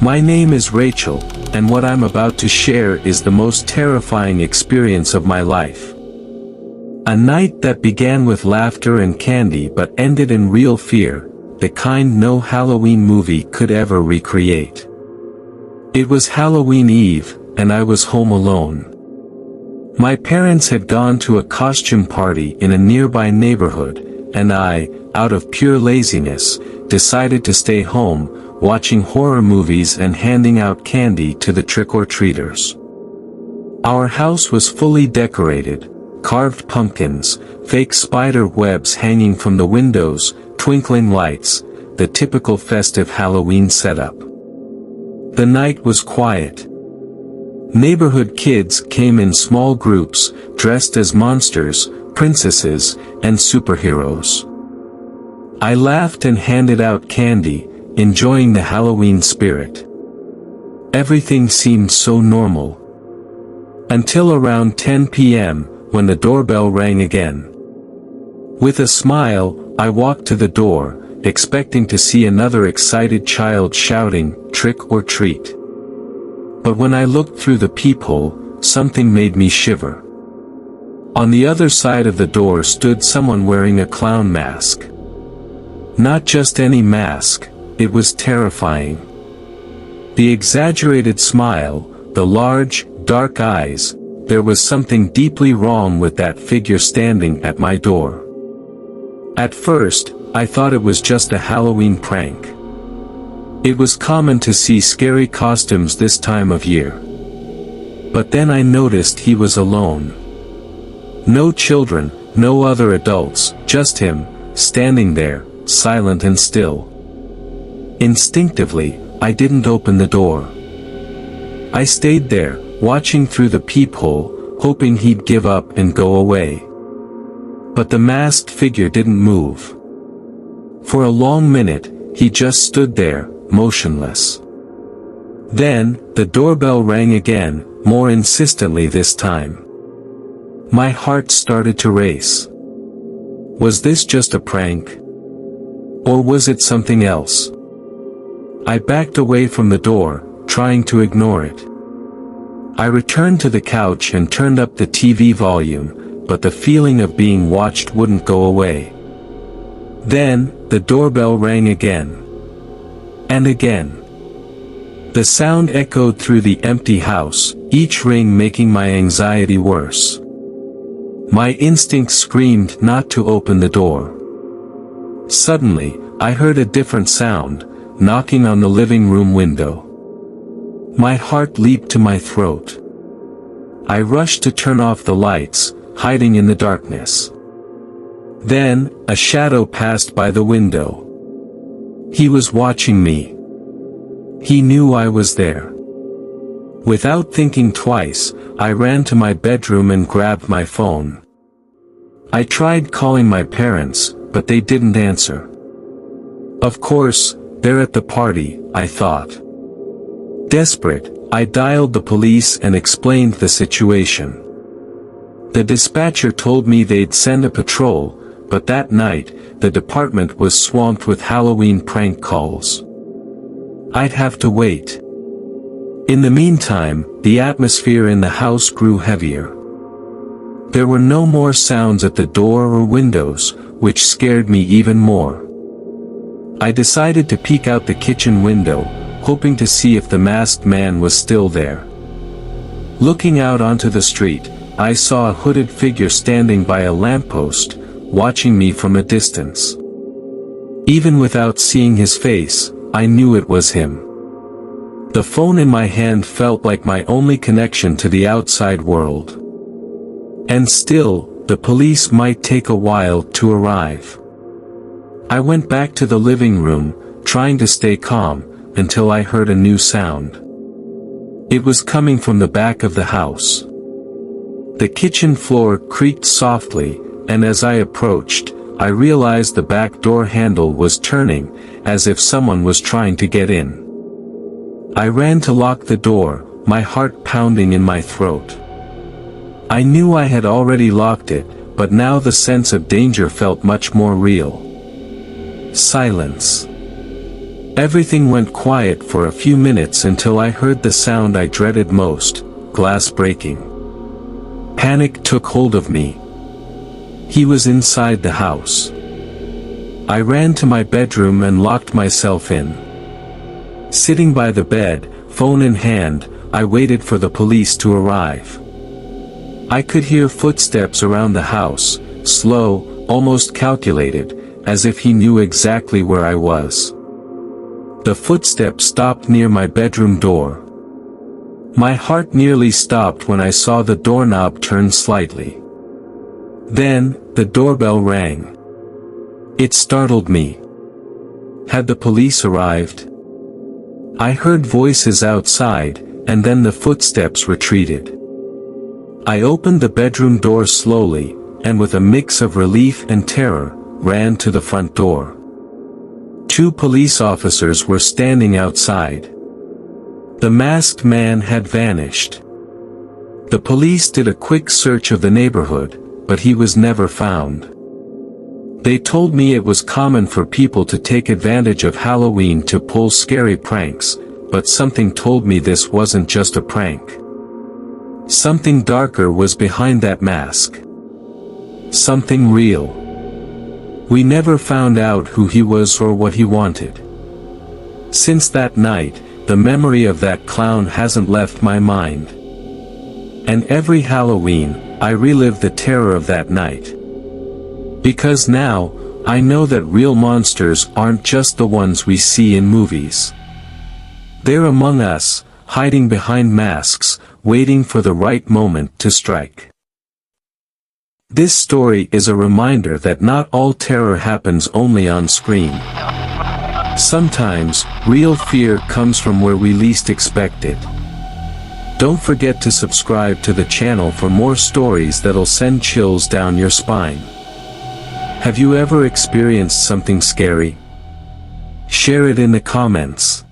My name is Rachel, and what I'm about to share is the most terrifying experience of my life. A night that began with laughter and candy but ended in real fear, the kind no Halloween movie could ever recreate. It was Halloween Eve, and I was home alone. My parents had gone to a costume party in a nearby neighborhood, and I, out of pure laziness, decided to stay home, watching horror movies and handing out candy to the trick-or-treaters. Our house was fully decorated, carved pumpkins, fake spider webs hanging from the windows, twinkling lights, the typical festive Halloween setup. The night was quiet. Neighborhood kids came in small groups, dressed as monsters, princesses, and superheroes. I laughed and handed out candy, enjoying the Halloween spirit. Everything seemed so normal. Until around 10 p.m., when the doorbell rang again. With a smile, I walked to the door, expecting to see another excited child shouting, "Trick or treat." But when I looked through the peephole, something made me shiver. On the other side of the door stood someone wearing a clown mask. Not just any mask, it was terrifying. The exaggerated smile, the large, dark eyes, there was something deeply wrong with that figure standing at my door. At first, I thought it was just a Halloween prank. It was common to see scary costumes this time of year. But then I noticed he was alone. No children, no other adults, just him, standing there, silent and still. Instinctively, I didn't open the door. I stayed there, watching through the peephole, hoping he'd give up and go away. But the masked figure didn't move. For a long minute, he just stood there, motionless. Then, the doorbell rang again, more insistently this time. My heart started to race. Was this just a prank? Or was it something else? I backed away from the door, trying to ignore it. I returned to the couch and turned up the TV volume, but the feeling of being watched wouldn't go away. Then, the doorbell rang again. And again. The sound echoed through the empty house, each ring making my anxiety worse. My instinct screamed not to open the door. Suddenly, I heard a different sound, knocking on the living room window. My heart leaped to my throat. I rushed to turn off the lights, hiding in the darkness. Then, a shadow passed by the window. He was watching me. He knew I was there. Without thinking twice, I ran to my bedroom and grabbed my phone. I tried calling my parents, but they didn't answer. Of course, they're at the party, I thought. Desperate, I dialed the police and explained the situation. The dispatcher told me they'd send a patrol, but that night, the department was swamped with Halloween prank calls. I'd have to wait. In the meantime, the atmosphere in the house grew heavier. There were no more sounds at the door or windows, which scared me even more. I decided to peek out the kitchen window, hoping to see if the masked man was still there. Looking out onto the street, I saw a hooded figure standing by a lamppost, watching me from a distance. Even without seeing his face, I knew it was him. The phone in my hand felt like my only connection to the outside world. And still, the police might take a while to arrive. I went back to the living room, trying to stay calm, until I heard a new sound. It was coming from the back of the house. The kitchen floor creaked softly, and as I approached, I realized the back door handle was turning, as if someone was trying to get in. I ran to lock the door, my heart pounding in my throat. I knew I had already locked it, but now the sense of danger felt much more real. Silence. Everything went quiet for a few minutes until I heard the sound I dreaded most, glass breaking. Panic took hold of me. He was inside the house. I ran to my bedroom and locked myself in. Sitting by the bed, phone in hand, I waited for the police to arrive. I could hear footsteps around the house, slow, almost calculated, as if he knew exactly where I was. The footsteps stopped near my bedroom door. My heart nearly stopped when I saw the doorknob turn slightly. Then, the doorbell rang. It startled me. Had the police arrived? I heard voices outside, and then the footsteps retreated. I opened the bedroom door slowly, and with a mix of relief and terror, ran to the front door. 2 police officers were standing outside. The masked man had vanished. The police did a quick search of the neighborhood, but he was never found. They told me it was common for people to take advantage of Halloween to pull scary pranks, but something told me this wasn't just a prank. Something darker was behind that mask. Something real. We never found out who he was or what he wanted. Since that night, the memory of that clown hasn't left my mind. And every Halloween, I relive the terror of that night. Because now, I know that real monsters aren't just the ones we see in movies. They're among us, hiding behind masks, waiting for the right moment to strike. This story is a reminder that not all terror happens only on screen. Sometimes, real fear comes from where we least expect it. Don't forget to subscribe to the channel for more stories that'll send chills down your spine. Have you ever experienced something scary? Share it in the comments.